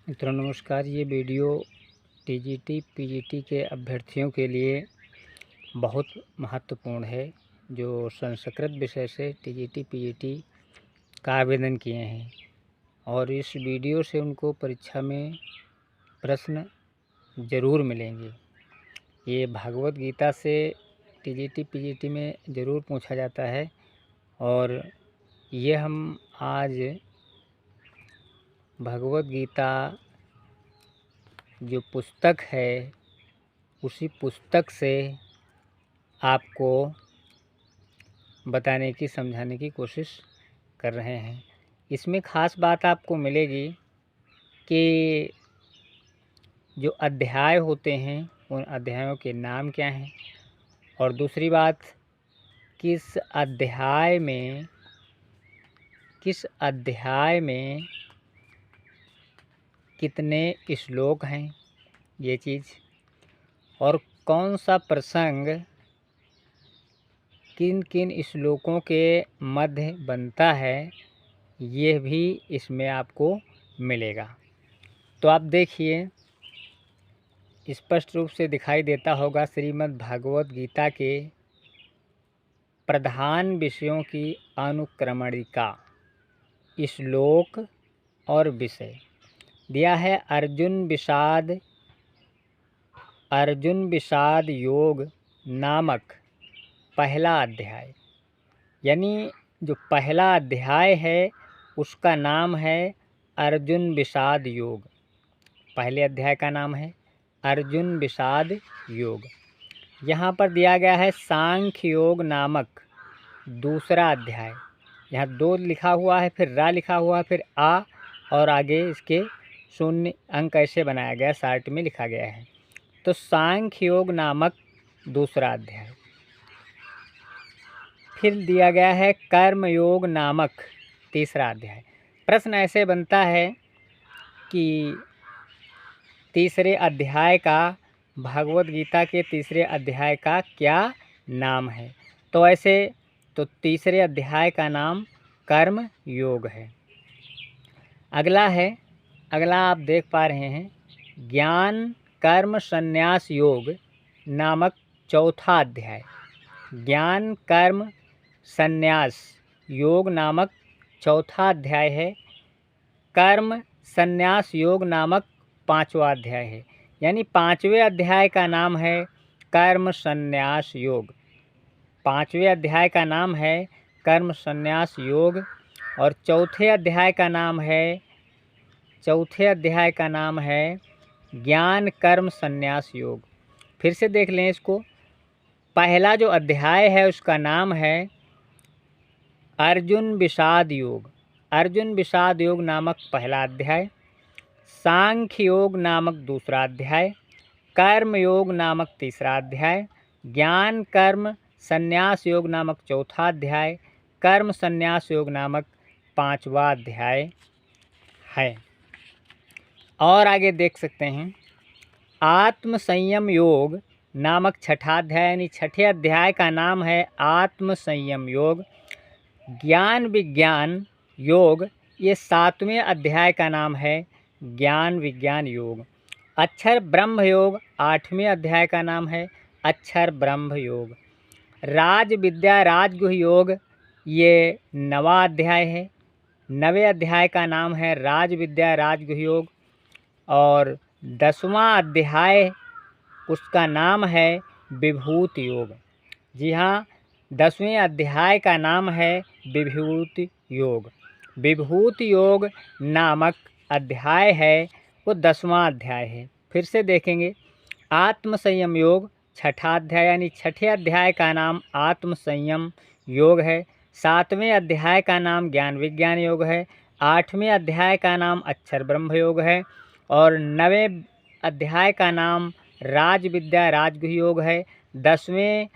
मित्रों नमस्कार। ये वीडियो टीजीटी पीजीटी के अभ्यर्थियों के लिए बहुत महत्वपूर्ण है, जो संस्कृत विषय से टीजीटी पीजीटी का आवेदन किए हैं और इस वीडियो से उनको परीक्षा में प्रश्न ज़रूर मिलेंगे। ये भागवत गीता से टीजीटी पीजीटी में ज़रूर पूछा जाता है और ये हम आज भगवत गीता जो पुस्तक है उसी पुस्तक से आपको बताने की समझाने की कोशिश कर रहे हैं। इसमें ख़ास बात आपको मिलेगी कि जो अध्याय होते हैं उन अध्यायों के नाम क्या हैं और दूसरी बात किस अध्याय में कितने श्लोक हैं, ये चीज़, और कौन सा प्रसंग किन किन श्लोकों के मध्य बनता है, ये भी इसमें आपको मिलेगा। तो आप देखिए, स्पष्ट रूप से दिखाई देता होगा श्रीमद् भागवत गीता के प्रधान विषयों की अनुक्रमणिका, श्लोक और विषय दिया है। अर्जुन विषाद योग नामक पहला अध्याय, यानी जो पहला अध्याय है उसका नाम है अर्जुन विषाद योग। पहले अध्याय का नाम है अर्जुन विषाद योग। यहाँ पर दिया गया है सांख्य योग नामक दूसरा अध्याय। यहाँ 2 लिखा हुआ है, फिर रा लिखा हुआ है, फिर आ और आगे इसके 0 अंक ऐसे बनाया गया, शार्ट में लिखा गया है। तो सांख्य योग नामक दूसरा अध्याय। फिर दिया गया है कर्म योग नामक तीसरा अध्याय। प्रश्न ऐसे बनता है कि तीसरे अध्याय का, भगवत गीता के तीसरे अध्याय का क्या नाम है? तो ऐसे तो तीसरे अध्याय का नाम कर्म योग है। अगला आप देख पा रहे हैं ज्ञान कर्म संन्यास योग नामक चौथा अध्याय। ज्ञान कर्म संन्यास योग नामक चौथा अध्याय है। कर्म संन्यास योग नामक 5वां अध्याय है। यानी 5वें अध्याय का नाम है कर्म संन्यास योग। 5वें अध्याय का नाम है कर्म संन्यास योग और चौथे अध्याय का नाम है ज्ञान कर्म संन्यास योग। फिर से देख लें इसको। पहला जो अध्याय है उसका नाम है अर्जुन विषाद योग। अर्जुन विषाद योग नामक पहला अध्याय। सांख्य योग नामक दूसरा अध्याय। कर्म योग नामक तीसरा अध्याय। ज्ञान कर्म संन्यास योग नामक चौथा अध्याय। कर्म संन्यास योग नामक 5वां अध्याय है। और आगे देख सकते हैं आत्म संयम योग नामक छठा अध्याय, यानी छठे अध्याय का नाम है आत्म संयम योग। ज्ञान विज्ञान योग, ये 7वें अध्याय का नाम है ज्ञान विज्ञान योग। अक्षर ब्रह्म योग 8वें अध्याय का नाम है अक्षर ब्रह्म योग। राज विद्या राजगुह योग, ये 9वां अध्याय है। 9वें अध्याय का नाम है राज विद्या राजगुह योग और 10वां अध्याय उसका नाम है विभूति योग। जी हाँ, 10वें अध्याय का नाम है विभूति योग। विभूति योग नामक अध्याय है वो 10वां अध्याय है। फिर से देखेंगे आत्म संयम योग छठा अध्याय, यानी छठे अध्याय का नाम आत्म संयम योग है। 7वें अध्याय का नाम ज्ञान विज्ञान योग है। 8वें अध्याय का नाम अक्षर ब्रह्म योग है और 9वें अध्याय का नाम राज विद्या राजगुह योग है। 10वें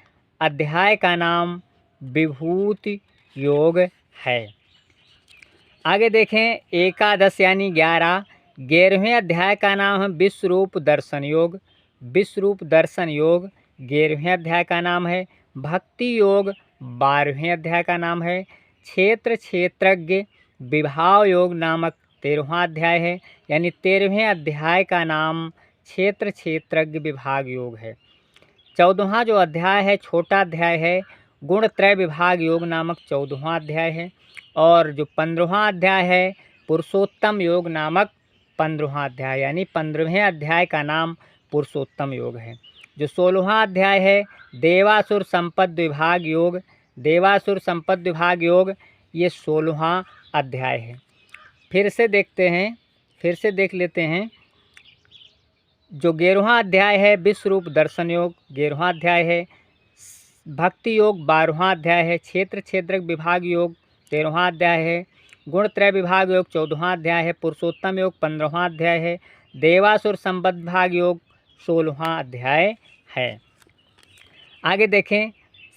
अध्याय का नाम विभूति योग है। आगे देखें एकादश यानी 11वें अध्याय का नाम है विश्वरूप दर्शन योग। विश्वरूप दर्शन योग 11वें अध्याय का नाम है। भक्ति योग 12वें अध्याय का नाम है। क्षेत्र क्षेत्रज्ञ विभाव योग नामक 13वां अध्याय है, यानी 13वें अध्याय का नाम क्षेत्र क्षेत्रज्ञ विभाग योग है। 14वां जो अध्याय है छोटा अध्याय है, गुण त्रय विभाग योग नामक 14वां अध्याय है। और जो 15वां अध्याय है पुरुषोत्तम योग नामक 15वां अध्याय, यानी 15वें अध्याय का नाम पुरुषोत्तम योग है। जो 16वां अध्याय है देवासुर संपद विभाग योग, देवासुर संपद विभाग योग, ये 16वां अध्याय है। फिर से देख लेते हैं। जो 11वां अध्याय है विश्वरूप दर्शन योग 11वां अध्याय है, भक्ति योग 12वां अध्याय है, क्षेत्र क्षेत्रज्ञ विभाग योग 13वां अध्याय है, गुण त्रय विभाग योग 14वां अध्याय है, पुरुषोत्तम योग 15वां अध्याय है, देवासुर संबद्ध विभाग योग 16वां अध्याय है। आगे देखें,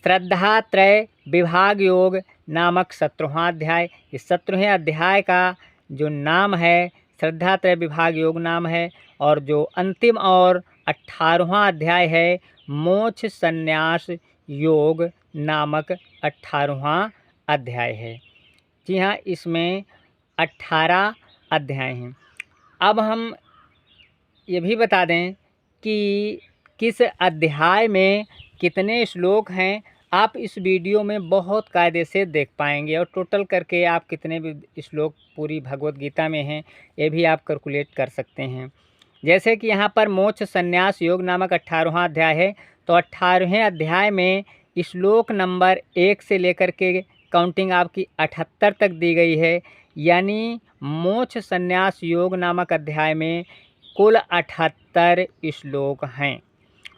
श्रद्धा त्रय विभाग योग नामक 17वां अध्याय। इस 17वें अध्याय का जो नाम है श्रद्धा त्रय विभाग योग नाम है। और जो अंतिम और 18वां अध्याय है मोक्ष संन्यास योग नामक 18वां अध्याय है। जी हाँ, इसमें 18 अध्याय हैं। अब हम ये भी बता दें कि किस अध्याय में कितने श्लोक हैं, आप इस वीडियो में बहुत कायदे से देख पाएंगे। और टोटल करके आप कितने भी श्लोक पूरी भगवत गीता में हैं ये भी आप कैलकुलेट कर सकते हैं। जैसे कि यहाँ पर मोक्ष संन्यास योग नामक 18वां अध्याय है, तो 18वें अध्याय में श्लोक नंबर 1 से लेकर के काउंटिंग आपकी 78 तक दी गई है। यानी मोक्ष संन्यास योग नामक अध्याय में कुल 78 श्लोक हैं।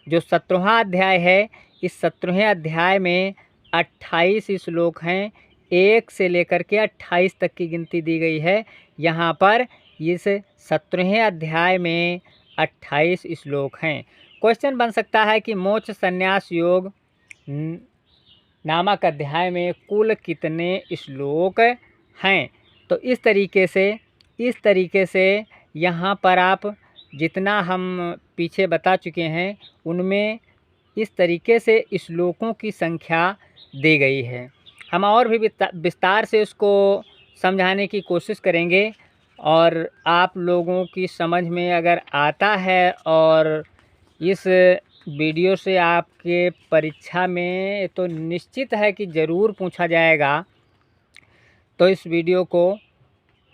जो 17वां अध्याय है, इस 17वें अध्याय में 28 श्लोक हैं, 1 से लेकर के 28 तक की गिनती दी गई है। यहाँ पर इस 17वें अध्याय में 28 श्लोक हैं। क्वेश्चन बन सकता है कि मोक्ष संन्यास योग नामक अध्याय में कुल कितने श्लोक हैं। तो इस तरीके से यहाँ पर आप जितना हम पीछे बता चुके हैं उनमें इस तरीके से श्लोकों की संख्या दी गई है। हम और भी विस्तार से उसको समझाने की कोशिश करेंगे और आप लोगों की समझ में अगर आता है और इस वीडियो से आपके परीक्षा में तो निश्चित है कि ज़रूर पूछा जाएगा, तो इस वीडियो को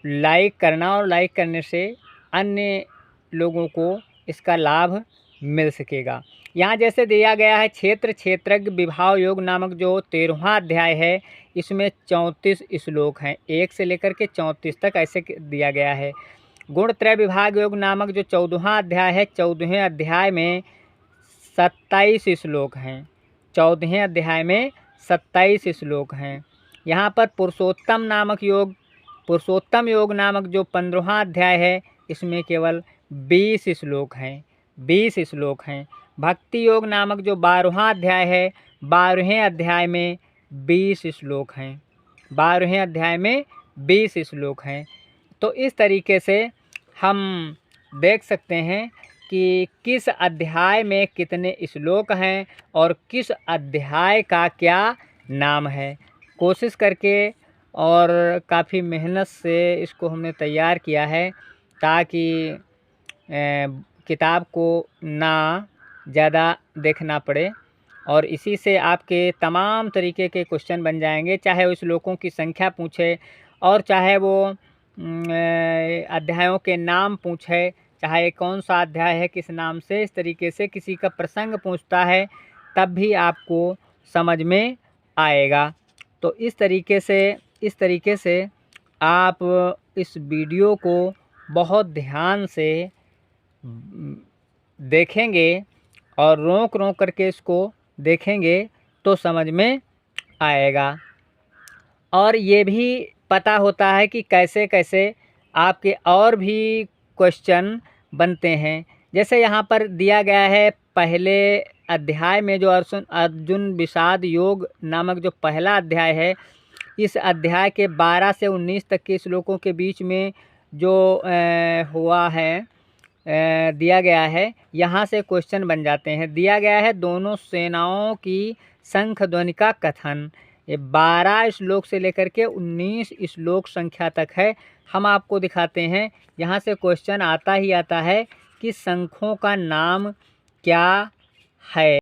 लाइक करना और लाइक करने से अन्य लोगों को इसका लाभ मिल सकेगा। यहाँ जैसे दिया गया है क्षेत्र क्षेत्रज्ञ विभाग योग नामक जो 13वां अध्याय है, इसमें 34 श्लोक हैं, 1 से लेकर के 34 तक ऐसे दिया गया है। गुण त्रय विभाग योग नामक जो 14वां अध्याय है, 14वें अध्याय में 27 श्लोक हैं, 14वें अध्याय में 27 श्लोक हैं। यहाँ पर पुरुषोत्तम योग नामक जो 15वां अध्याय है, इसमें केवल 20 श्लोक हैं। भक्ति योग नामक जो 12वां अध्याय है, 12वें अध्याय में 20 श्लोक हैं, 12वें अध्याय में 20 श्लोक हैं। तो इस तरीके से हम देख सकते हैं कि किस अध्याय में कितने श्लोक हैं और किस अध्याय का क्या नाम है। कोशिश करके और काफ़ी मेहनत से इसको हमने तैयार किया है ताकि किताब को ना ज़्यादा देखना पड़े और इसी से आपके तमाम तरीके के क्वेश्चन बन जाएंगे, चाहे उस श्लोकों की संख्या पूछे और चाहे वो अध्यायों के नाम पूछे, चाहे कौन सा अध्याय है किस नाम से, इस तरीके से किसी का प्रसंग पूछता है तब भी आपको समझ में आएगा। तो इस तरीके से आप इस वीडियो को बहुत ध्यान से देखेंगे और रोक करके इसको देखेंगे तो समझ में आएगा। और ये भी पता होता है कि कैसे कैसे आपके और भी क्वेश्चन बनते हैं। जैसे यहाँ पर दिया गया है पहले अध्याय में जो अर्जुन विषाद योग नामक जो पहला अध्याय है, इस अध्याय के 12 से 19 तक के श्लोकों के बीच में जो हुआ है दिया गया है, यहाँ से क्वेश्चन बन जाते हैं। दिया गया है दोनों सेनाओं की शंख ध्वनि का कथन, ये 12 श्लोक से लेकर के 19 श्लोक संख्या तक है। हम आपको दिखाते हैं। यहाँ से क्वेश्चन आता ही आता है कि शंखों का नाम क्या है।